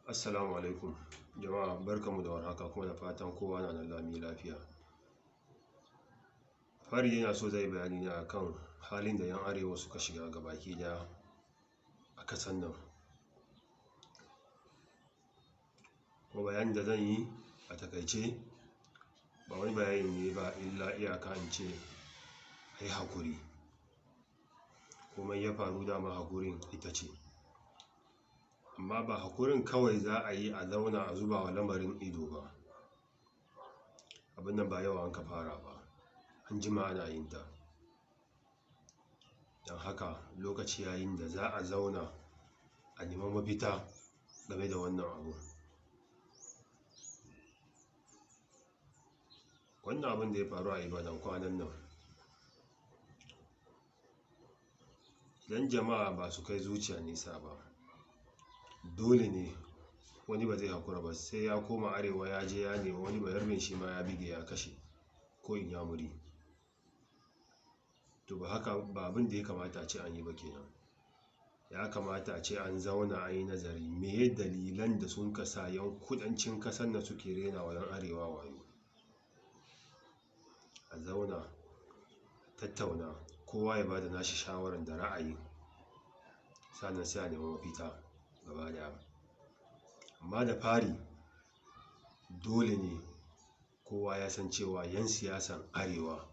Assalamu alaikum jama'a, barkamu da warhaka kuma da fatan kowa na nan lami lafiya. Fari yana so zai bayani ne akan halin da 'yan arewa suka shiga gabaki daya a kasan nan. Kuma bayanin da zan yi a takaice ba wani bayani ne ba illa iyaka in ce a yi haƙuri. Komai ya faru dama haƙurin ita ce, amma ba haƙurin kawai za a yi a zauna a zuba wa lamarin ido ba. Abin nan ba yau an ka fara ba, an jima ana yin ta. Don haka lokaci yayin da za a zauna a nemi mafita game da wannan abu. Wannan abin da ya faru a Ibadan kwanan nan, idan jama'a ba su kai zuciya nisa ba, dole ne wani ba zai haƙura ba sai ya koma arewa ya je ya nemi wani bayarbin shi ma ya bige ya kashe ko inyamuri. To ba haka, ba abin da ya kamata a ce an yi ba kenan. Ya kamata a ce an zauna an yi nazari meye dalilan da sun ka sa kudancin ƙasar nan suke rena wa 'yan arewa wayo. A zauna a tattauna, kowa ya bada nashi shawarar da ra'ayi, sannan sai a nemi mafita gaba daya. Amma da fari dole ne kowa ya san cewa 'yan siyasan arewa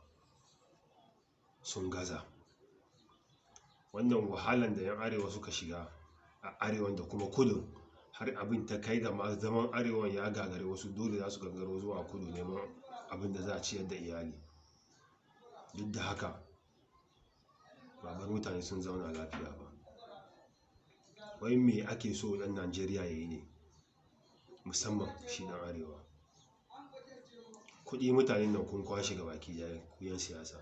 sun gaza. Wannan wahalan da 'yan arewa suka shiga a arewan da kuma kudu, har abin ta kai ga ma zaman arewan ya gagare wasu, dole za su gangaro zuwa kudu neman abin da za a ciyar da iyali. Duk da haka ba bar mutane sun zauna lafiya ba. Wai me ake so ɗan Najeriya ya yi ne, musamman shi ɗan arewa? Kuɗi mutanen nan kun kwashe gabaki daya ku 'yan siyasa.